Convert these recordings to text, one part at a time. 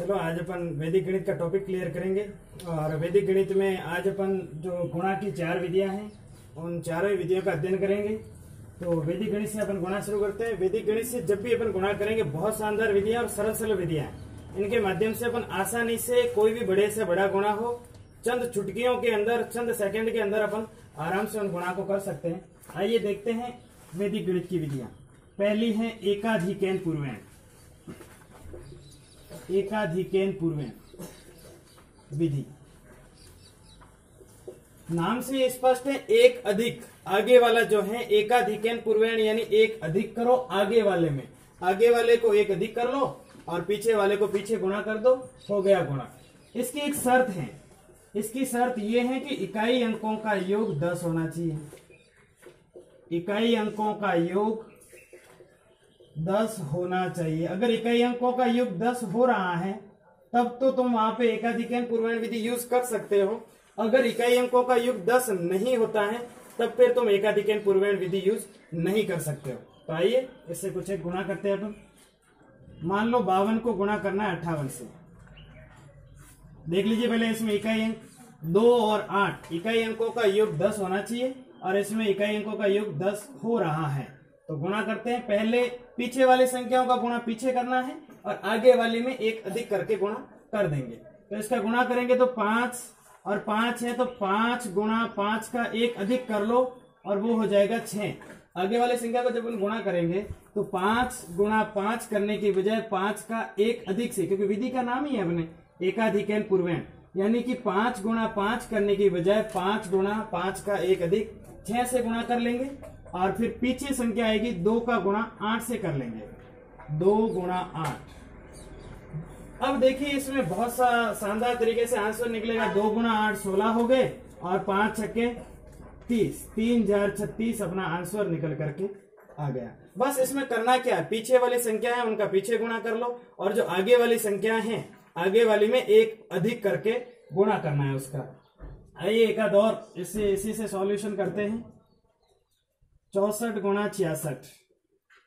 चलो आज अपन वैदिक गणित का टॉपिक क्लियर करेंगे। और वैदिक गणित में आज अपन जो गुणा की 4 विधियां हैं उन चारों विधियों का अध्ययन करेंगे। तो वैदिक गणित से अपन गुणा शुरू करते हैं। वैदिक गणित से जब भी अपन गुणा करेंगे बहुत शानदार विधियां और सरल सरल विधियां हैं। इनके माध्यम से अपन आसानी से कोई भी बड़े से बड़ा गुणा हो चंद चुटकियों के अंदर, चंद सेकंड के अंदर अपन आराम से उन गुणा को कर सकते हैं। आइए देखते हैं वैदिक गणित की विधियां। पहली है एकाधिकैन पूर्वेण। एकाधिकैन पूर्वेण विधि नाम से स्पष्ट है। एक अधिक आगे वाला जो है एकाधिकैन पूर्वेण, यानी एक अधिक करो आगे वाले में। आगे वाले को एक अधिक कर लो और पीछे वाले को पीछे गुणा कर दो, हो गया गुणा। इसकी एक शर्त है। इसकी शर्त यह है कि इकाई अंकों का योग 10 होना चाहिए। इकाई अंकों का योग 10 होना चाहिए। अगर इकाई अंकों का योग 10 हो रहा है तब तो तुम वहां पे एकाधिकैन पूर्वेण विधि यूज कर सकते हो। अगर इकाई अंकों का योग 10 नहीं होता है तब फिर तुम एकाधिकैन पूर्वेण विधि यूज नहीं कर सकते हो। तो आइए इससे कुछ एक गुणा करते हैं अपन। मान लो 52 को गुणा करना है 58 से। देख लीजिए पहले इसमें इकाई अंक 2 और 8, इकाई अंकों का योग 10 होना चाहिए और इसमें इकाई अंकों का योग 10 हो रहा है। तो गुणा करते हैं। पहले पीछे वाली संख्याओं का गुणा पीछे करना है और आगे वाली में एक अधिक करके गुणा कर देंगे। तो इसका गुणा करेंगे तो 5 और 5 है तो 5 गुणा 5 का एक अधिक कर लो और वो हो जाएगा 6। आगे वाली संख्या को जब हम गुणा करेंगे तो 5 गुणा 5 करने की बजाय 5 का एक अधिक से, क्योंकि विधि का नाम ही है अपने एकाधिकैन पूर्वेण, यानी कि 5 गुणा 5 करने की बजाय 5 गुणा 5 का एक अधिक 6 से गुणा कर लेंगे और फिर पीछे संख्या आएगी 2 का गुणा 8 से कर लेंगे। 2 गुणा 8। अब देखिए इसमें बहुत सा शानदार तरीके से आंसर निकलेगा। 2 गुणा 8 16 हो गए और 5 छक्के 30, 3036 अपना आंसर निकल करके आ गया। बस इसमें करना क्या है, पीछे वाली संख्या है उनका पीछे गुणा कर लो और जो आगे वाली संख्या है आगे वाली में एक अधिक करके गुणा करना है उसका। आइए एक आध और इसी से सॉल्यूशन करते हैं। 64 गुणा 66।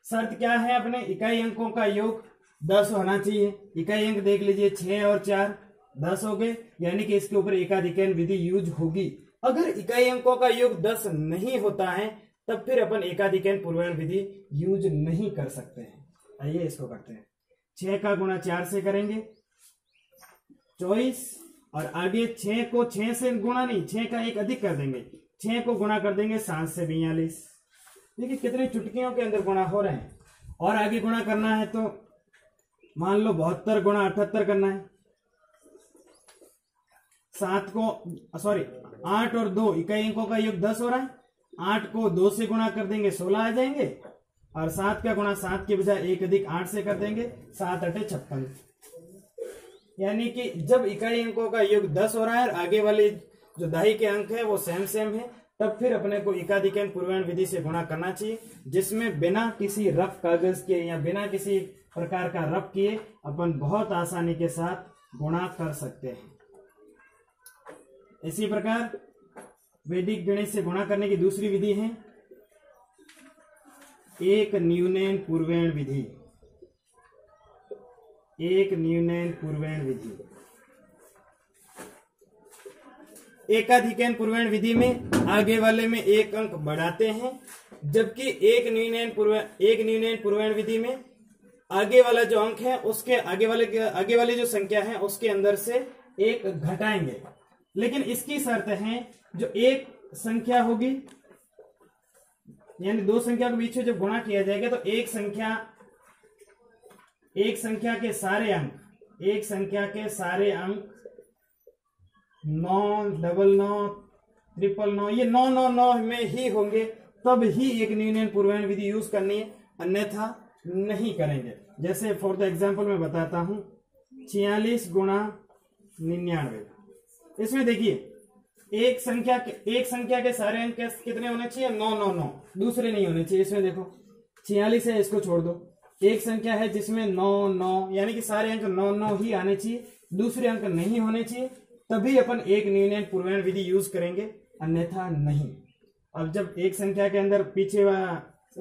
शर्त क्या है अपने, इकाई अंकों का योग 10 होना चाहिए। इकाई अंक देख लीजिए 6 और 4 10 हो गए, यानी कि इसके ऊपर एकाधिकैन विधि यूज होगी। अगर इकाई अंकों का योग 10 नहीं होता है तब फिर अपन एकाधिकैन पूर्वेण विधि यूज नहीं कर सकते हैं। आइए इसको करते हैं। 6 का गुणा 4 से करेंगे 24 और आगे 6 को 6 से गुणा नहीं, 6 का एक अधिक कर देंगे। 6 को गुणा कर देंगे 7 से 42। देखिए कितनी चुटकियों के अंदर गुणा हो रहे हैं। और आगे गुणा करना है तो मान लो 72 गुणा 78 करना है। 8 और 2 इकाई अंकों का योग 10 हो रहा है। 8 को 2 से गुणा कर देंगे 16 आ जाएंगे और 7 का गुणा 7 के बजाय एक अधिक 8 से कर देंगे। 7 8 56। यानी कि जब इकाई अंकों का योग 10 हो रहा है और आगे वाले जो दाई के अंक है वो सेम है तब फिर अपने को एकाधिकैन पूर्वेण विधि से गुणा करना चाहिए, जिसमें बिना किसी रफ कागज के या बिना किसी प्रकार का रफ किए अपन बहुत आसानी के साथ गुणा कर सकते हैं। इसी प्रकार वैदिक गणित से गुणा करने की दूसरी विधि है एक न्यूनैन पूर्वेण विधि। एक न्यूनैन पूर्वेण विधि। एकाधिकैन पूर्वेण विधि में आगे वाले में एक अंक बढ़ाते हैं, जबकि एक न्यूनैन पूर्वेण विधि में आगे वाला जो अंक है उसके आगे वाली जो संख्या है उसके अंदर से एक घटाएंगे। लेकिन इसकी शर्त है जो एक संख्या होगी यानी 2 संख्या के बीच में जब गुणा किया जाएगा तो एक संख्या के सारे अंक 9 99 999 ये 999 में ही होंगे, तब ही एक न्यूनैन पूर्वेण विधि यूज करनी है, अन्यथा नहीं करेंगे। जैसे फॉर द एग्जांपल मैं बताता हूं 46 गुणा 99। इसमें देखिए एक संख्या के सारे अंक कितने होने चाहिए, 999, दूसरे नहीं होने चाहिए। इसमें देखो 46 है, इसको छोड़ दो। एक संख्या है जिसमें 9 यानी कि सारे अंक 9 ही आने चाहिए, दूसरे अंक नहीं होने चाहिए, तभी अपन एक न्यूनैन पूर्वेण विधि यूज करेंगे, अन्यथा नहीं। अब जब एक संख्या के अंदर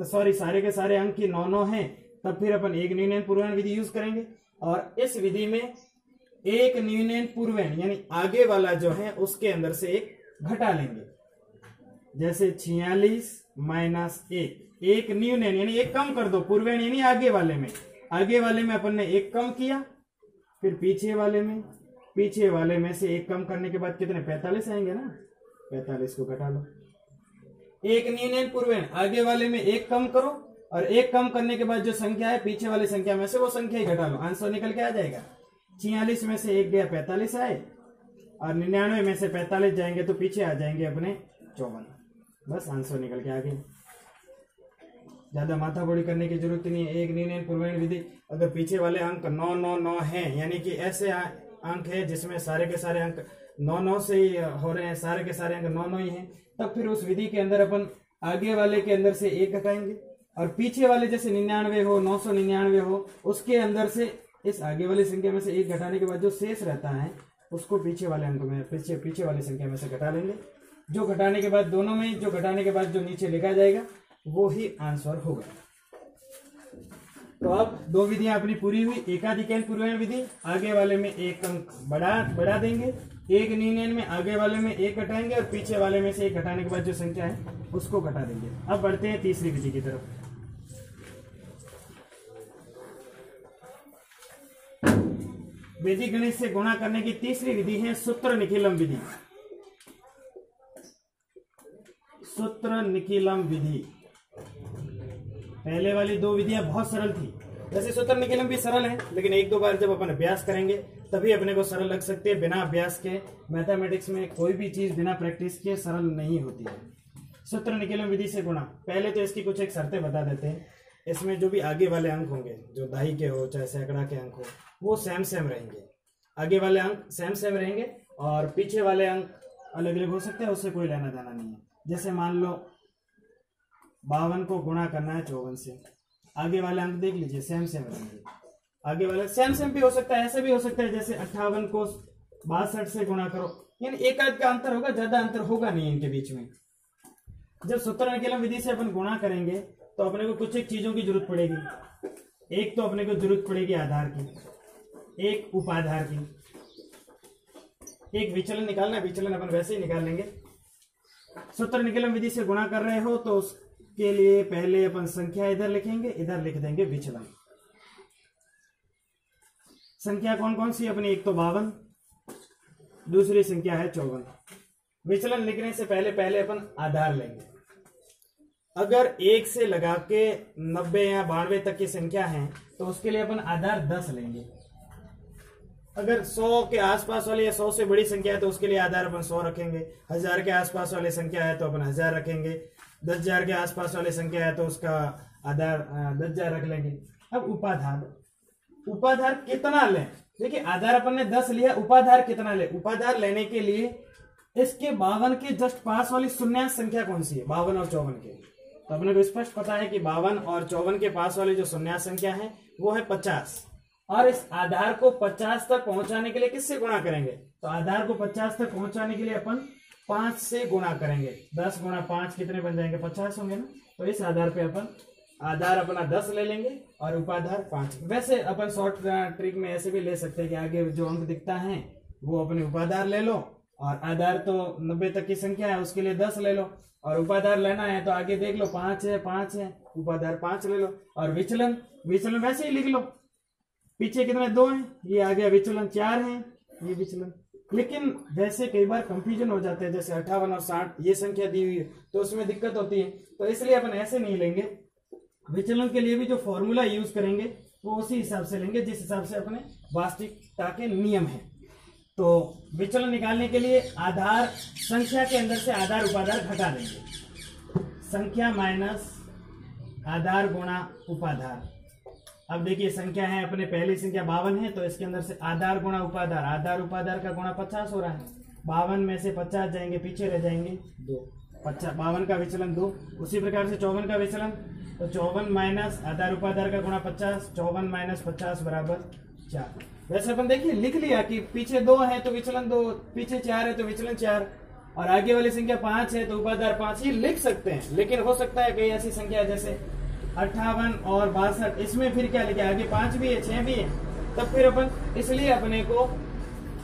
सारे के सारे अंक की 9 है तब फिर अपन एक न्यूनैन पूर्वेण विधि यूज करेंगे। और इस विधि में एक न्यूनैन पूर्वैन यानी आगे वाला जो है उसके अंदर से एक घटा लेंगे। जैसे 46 माइनस 1, एक न्यूनैन यानी एक कम कर दो, पूर्वैन यानी आगे वाले में अपन ने एक कम किया, फिर पीछे वाले में से एक कम करने के बाद कितने 45 आएंगे ना, 45 को घटा लो। एक न्यूनैन पूर्वैन आगे वाले में एक कम करो और एक कम करने के बाद जो संख्या है पीछे वाली संख्या में से वो संख्या ही घटा लो, आंसर निकल के आ जाएगा। 46 में से एक गया 45 आए और 99 में से 45 जाएंगे तो पीछे आ जाएंगे अपने 54, बस आंसर निकल के आ गए। ज्यादा माथापड़ी करने की जरूरत नहीं है। एक न्यूनैन पूर्वैन विधि, अगर पीछे वाले अंक 9 9 9 हैं यानी कि ऐसे अंक है जिसमें सारे के सारे अंक 9 9 से ही हो रहे हैं, सारे के सारे अंक 9 9 ही हैं, तब फिर उस विधि के अंदर अपन आगे वाले के अंदर से एक घटाएंगे और पीछे वाले जैसे 99 हो 999 हो उसके अंदर से इस आगे वाली संख्या में से एक घटाने के बाद जो शेष रहता है उसको पीछे वाले अंक में पीछे वाली संख्या में से घटा लेंगे। जो घटाने के बाद दोनों में जो घटाने के बाद जो नीचे लिखा जाएगा वो ही आंसर होगा। तो अब दो विधियां अपनी पूरी हुई। एकाधिकैन पूर्वैन विधि, आगे वाले में एक अंक बढ़ा देंगे, एक न्यूनैन में आगे वाले में एक घटाएंगे और पीछे वाले में से एक घटाने के बाद जो संख्या है उसको घटा देंगे। अब बढ़ते हैं तीसरी विधि की तरफ। वैदिक गणित से गुणा करने की तीसरी विधि है सूत्र निखिलम विधि। सूत्र निखिलम विधि, पहले वाली दो विधियां बहुत सरल थी, वैसे सूत्र निखिलम भी सरल है लेकिन एक दो बार जब अपन अभ्यास करेंगे तभी अपने को सरल लग सकते हैं। बिना अभ्यास के मैथमेटिक्स में कोई भी चीज बिना प्रैक्टिस के सरल नहीं होती है। सूत्र निखिलम विधि से गुणा, पहले तो इसकी कुछ एक शर्तें बता देते हैं। इसमें जो भी आगे वाले अंक होंगे, जो दाही के हो चाहे सैकड़ा के अंक हो, वो सेम रहेंगे। आगे वाले अंक सेम रहेंगे और पीछे वाले अंक अलग अलग हो सकते हैं, उससे कोई लेना देना नहीं है। जैसे मान लो 52 को गुणा करना है 54 से, आगे वाले अंक देख लीजिए सेम रहेंगे। आगे वाले सेम भी हो सकता है, ऐसे भी हो सकता है जैसे 58 को 62 से गुणा करो, यानी एक आध का अंतर होगा, ज्यादा अंतर होगा नहीं इनके बीच में। जब सूत्र निखिलम विधि से अपन गुणा करेंगे तो अपने को कुछ एक चीजों की जरूरत पड़ेगी। एक तो अपने को जरूरत पड़ेगी आधार की, एक उपाधार की, एक विचलन निकालना है, विचलन अपन वैसे ही निकाल लेंगे। सूत्र निखिलम विधि से गुणा कर रहे हो तो उसके लिए पहले अपन संख्या इधर लिखेंगे, इधर लिख देंगे विचलन। संख्या कौन कौन सी अपनी, एक तो 52, दूसरी संख्या है 54। विचलन लिखने से पहले अपन आधार लेंगे। अगर 1 से लगा के 90 या 92 तक की संख्या है तो उसके लिए अपन आधार 10 लेंगे। अगर 100 के आसपास वाली या 100 से बड़ी संख्या है तो उसके लिए आधार अपन 100 रखेंगे। 1000 के आसपास वाली संख्या है तो अपन 1000 रखेंगे। 10,000 के आसपास वाली संख्या है तो उसका आधार 10,000 रख लेंगे। अब उपाधार कितना लें, देखिए आधार अपन ने 10 लिया, उपाधार कितना ले। उपाधार लेने के लिए इसके 52 के जस्ट पास वाली शून्य संख्या कौन सी है, 52 और 54 के। तो अपने को स्पष्ट पता है कि 52 और 54 के पास वाली जो शून्य संख्या है वो है 50, और इस आधार को 50 तक पहुंचाने के लिए किससे गुणा करेंगे, तो आधार को 50 तक पहुंचाने के लिए अपन 5 से गुणा करेंगे। 10 गुणा 5 कितने बन जाएंगे, 50 होंगे ना। तो इस आधार पे अपन आधार अपना 10 ले लेंगे और उपाधार 5। वैसे अपन शॉर्ट ट्रिक में ऐसे भी ले सकते हैं कि आगे जो अंक दिखता है वो अपने उपाधार ले लो, और आधार तो 90 तक की संख्या है उसके लिए 10 ले लो, और उपाधार लेना है तो आगे देख लो 5 है, उपाधार 5 ले लो। और विचलन वैसे ही लिख लो, पीछे कितने 2 हैं, ये आ गया विचलन 4 है, ये विचलन। लेकिन वैसे कई बार कंफ्यूजन हो जाते हैं, जैसे 58 और 60 ये संख्या दी हुई है तो उसमें दिक्कत होती है, तो इसलिए अपन ऐसे नहीं लेंगे। विचलन के लिए भी जो फॉर्मूला यूज करेंगे वो उसी हिसाब से लेंगे जिस हिसाब से अपने वास्तविकता के नियम है। तो विचलन निकालने के लिए आधार संख्या के अंदर से आधार उपाधार घटा देंगे, संख्या माइनस आधार गुणा उपाधार। अब देखिए संख्या है अपने पहली संख्या 52 है तो इसके अंदर से आधार गुणा उपाधार, आधार उपाधार का गुणा 50 हो रहा है। 52 में से 50 जाएंगे, पीछे रह जाएंगे 2, 52 का विचलन 2। उसी प्रकार से 54 का विचलन, तो 54 माइनस आधार उपाधार का गुणा 50, 54 माइनस 50 बराबर 4। वैसे अपन देखिए लिख लिया कि पीछे 2 है तो विचलन 2, पीछे 4 है तो विचलन 4, और आगे वाली संख्या 5 है तो उपाधार 5 ही लिख सकते हैं। लेकिन हो सकता है कई ऐसी संख्या जैसे 58 और 62, इसमें फिर क्या लिखे, आगे 5 भी है 6 भी है, तब फिर अपन इसलिए अपने को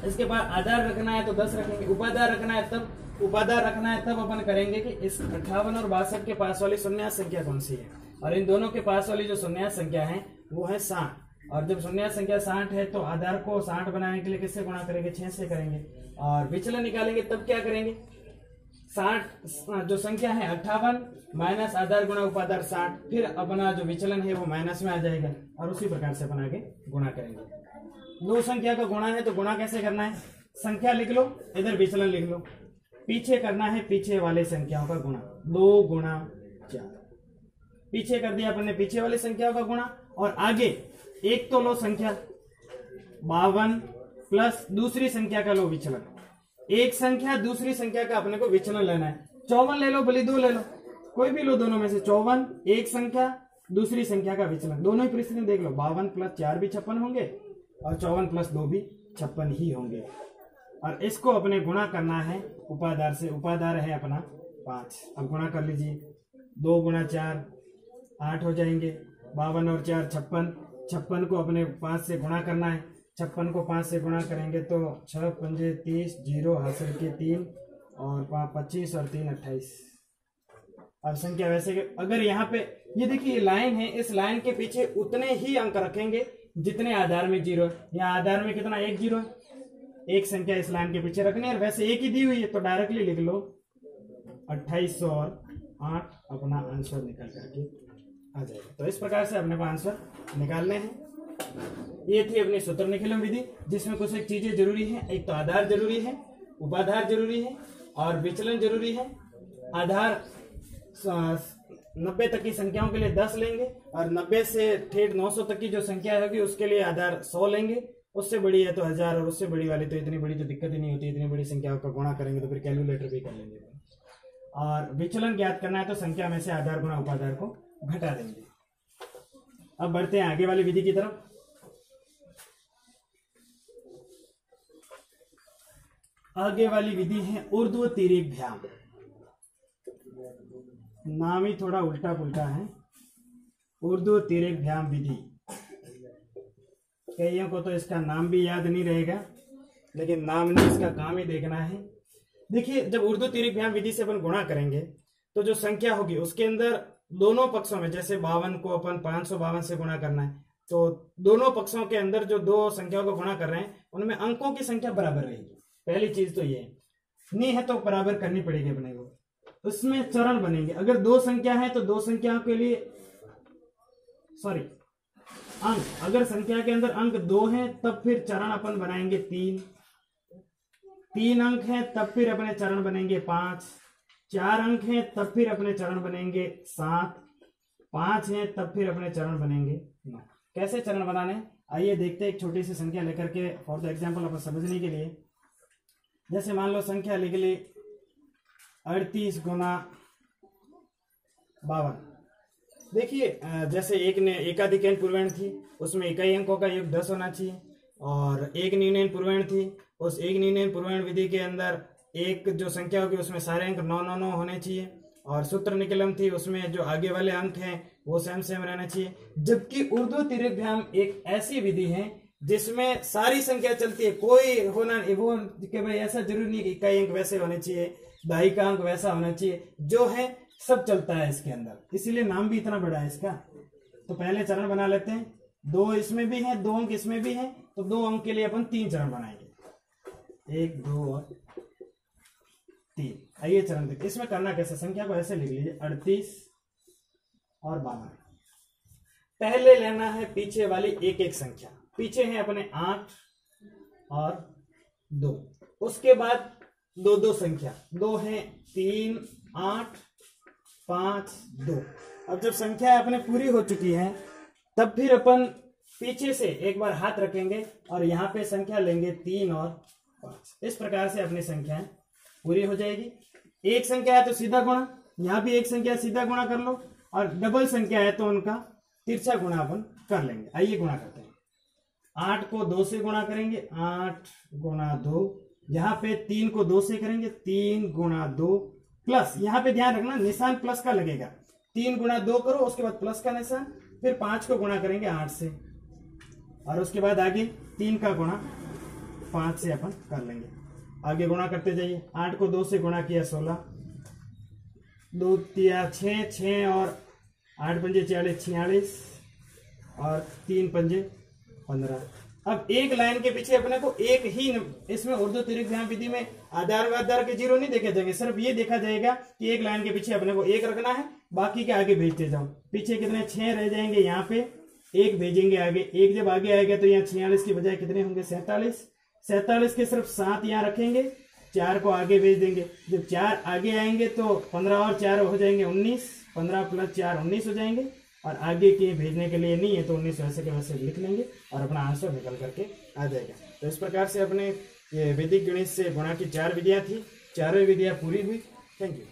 इसके बाद आधार रखना है तो 10 रखेंगे, उपाधार रखना है तब अपन करेंगे कि इस 58 और 62 के पास वाली शून्य संख्या कौन सी है, और इन दोनों के पास वाली जो शून्य संख्या है वो है 60। और जब शून्य संख्या 60 है तो आधार को 60 बनाने के लिए किससे गुणा करेंगे, 6 से करेंगे। और विचलन निकालेंगे तब क्या करेंगे, 60 जो संख्या है 58 माइनस आधार गुणा उपाधार 60, फिर अपना जो विचलन है वो माइनस में आ जाएगा, और उसी प्रकार से अपन आगे गुणा करेंगे। दो संख्या का गुणा है तो गुणा कैसे करना है, संख्या लिख लो, इधर विचलन लिख लो, पीछे करना है पीछे वाले संख्याओं का गुणा, 2 गुणा 4, पीछे कर दिया अपन ने पीछे वाली संख्याओं का गुणा, और आगे एक तो लो संख्या 52 प्लस दूसरी संख्या का लो विचलन, एक संख्या दूसरी संख्या का अपने को विचलन लेना है, 54 ले लो भले 2 ले लो, कोई भी लो दोनों में से, 54 एक संख्या दूसरी संख्या का विचलन, दोनों ही परिस्थिति देख लो, 52 प्लस 4 भी 56 होंगे और 54 प्लस 2 भी 56 ही होंगे। और इसको अपने गुणा करना है उपाधार से, उपाधार है अपना 5। अब गुणा कर लीजिए, 2 गुणा 4 8 हो जाएंगे, 52 और 4 56, 56 को अपने 5 से गुणा करना है, 56 को 5 से गुणा करेंगे तो 6 पंजे 30, 0 हासिल के 3 और 5 25 और 3 28। अब संख्या वैसे कि अगर यहाँ पे ये देखिए लाइन है, इस लाइन के पीछे उतने ही अंक रखेंगे जितने आधार में 0 है। यहाँ आधार में कितना 1 0 है, एक संख्या इस लाइन के पीछे रखनी है, और वैसे एक ही दी हुई है तो डायरेक्टली लिख लो 2808, अपना आंसर निकल करके आ जाएगा। तो इस प्रकार से अपने को आंसर निकालने हैं। ये थी अपनी सूत्र निकलन विधि, जिसमें कुछ एक चीजें जरूरी है, एक तो आधार जरूरी है, उपाधार जरूरी है और विचलन जरूरी है। आधार 90 तक की संख्याओं के लिए 10 लेंगे, और 90 से ठेठ 900 तक की जो संख्या होगी उसके लिए आधार 100 लेंगे, उससे बड़ी है तो 1000, और उससे बड़ी वाली तो इतनी बड़ी तो दिक्कत ही नहीं होती, इतनी बड़ी संख्याओं का गुणा करेंगे तो फिर कैलकुलेटर भी कर लेंगे। और विचलन ज्ञात करना है तो संख्या में से आधार गुणा उपाधार को घटा देंगे। अब बढ़ते हैं आगे वाली विधि की तरफ। आगे वाली विधि है ऊर्ध्व तिर्यक, नाम ही थोड़ा उल्टा पुल्टा है, ऊर्ध्व तिर्यक विधि। कईयों को तो इसका नाम भी याद नहीं रहेगा, लेकिन नाम नहीं, इसका काम ही देखना है। देखिए, जब ऊर्ध्व तिर्यक विधि से अपन गुणा करेंगे तो जो संख्या होगी उसके अंदर दोनों पक्षों में, जैसे 52 को अपन 552 से गुणा करना है, तो दोनों पक्षों के अंदर जो दो संख्याओं को गुणा कर रहे हैं उनमें अंकों की संख्या बराबर रहेगी। पहली चीज तो ये नहीं है तो बराबर करनी पड़ेगी अपने को। उसमें चरण बनेंगे, अगर 2 संख्या है तो 2 संख्याओं के लिए अंक, अगर संख्या के अंदर अंक 2 हैं तब फिर चरण अपन बनाएंगे 3 अंक हैं तब फिर अपने चरण बनेंगे 5, 4 अंक हैं तब फिर अपने चरण बनेंगे 7, 5 हैं तब फिर अपने चरण बनेंगे 9। कैसे चरण बनाने, आइए देखते हैं। एक छोटी सी संख्या लेकर के फॉर द एग्जाम्पल अपन समझने के लिए, जैसे मान लो संख्या लिख ली 38 गुना 52। देखिए, जैसे एक ने एकाधिक एन पूर्णांक थी, उसमें इकाई अंकों का योग 10 होना चाहिए, और एक न्यूनयन पूर्णांक थी, उस एक न्यूनयन पूर्णांक विधि के अंदर एक जो संख्या होगी उसमें सारे अंक 9 9 9 होने चाहिए, और सूत्र निकलम थी उसमें जो आगे वाले अंक हैं वो सेम सेम रहना चाहिए। जबकि ऊर्ध्व तिर्यक एक ऐसी विधि है जिसमें सारी संख्या चलती है, कोई होना नहीं वो कि भाई ऐसा जरूरी नहीं कि इकाई अंक वैसे होने चाहिए, दहाई का अंक वैसा होना चाहिए, जो है सब चलता है इसके अंदर, इसीलिए नाम भी इतना बड़ा है इसका। तो पहले चरण बना लेते हैं, 2 इसमें भी है, 2 अंक इसमें भी है, तो 2 अंक के लिए अपन 3 चरण बनाएंगे, 1 2 और 3। आइए चरण देखिए, इसमें करना कैसे, संख्या को ऐसे लिख लीजिए 38 और 52। पहले लेना है पीछे वाली एक एक संख्या, पीछे है अपने 8 और 2, उसके बाद 2 2 संख्या, 2 है 3 8 5 2। अब जब संख्या अपने पूरी हो चुकी है तब फिर अपन पीछे से एक बार हाथ रखेंगे और यहाँ पे संख्या लेंगे 3 और 5। इस प्रकार से अपनी संख्याएं पूरी हो जाएगी। एक संख्या है तो सीधा गुणा, यहाँ भी एक संख्या सीधा गुणा कर लो, और डबल संख्या है तो उनका तिरछा गुणा अपन कर लेंगे। आइए गुणा करते हैं, 8 को 2 से गुणा करेंगे, 8 गुणा 2, यहाँ पे 3 को 2 से करेंगे, 3 गुणा 2, प्लस यहाँ पे ध्यान रखना निशान प्लस का लगेगा, 3 गुणा 2 करो उसके बाद प्लस का निशान, फिर 5 को गुणा करेंगे 8 से, और उसके बाद आगे 3 का गुणा 5 से अपन कर लेंगे। आगे गुणा करते जाइए। 8 को 2 से गुणा किया 16, 2 तिया 6, 6 और 8 पंजे 40, 46 और 3 पंजे 15। अब एक लाइन के पीछे अपने को एक ही इसमें उर्दू तिरिक विधि में आधार वाधार के जीरो नहीं देखे जाएंगे, सिर्फ ये देखा जाएगा कि एक लाइन के पीछे अपने को एक रखना है, बाकी के आगे भेजते जाओ। पीछे कितने 6 रह जाएंगे, यहाँ पे एक भेजेंगे आगे। एक जब आगे आएगा तो यहाँ 46 की बजाय कितने होंगे 47। 47 के सिर्फ 7 यहाँ रखेंगे, 4 को आगे भेज देंगे। जब 4 आगे आएंगे तो 15 और 4 हो जाएंगे 19, 15 प्लस 4 19 हो जाएंगे। और आगे के भेजने के लिए नहीं है तो 19 वैसे के वैसे लिख लेंगे और अपना आंसर निकल करके आ जाएगा। तो इस प्रकार से अपने ये वैदिक गणित से गुणा की 4 विधियां थी, चारों विधियां पूरी हुई। Thank you.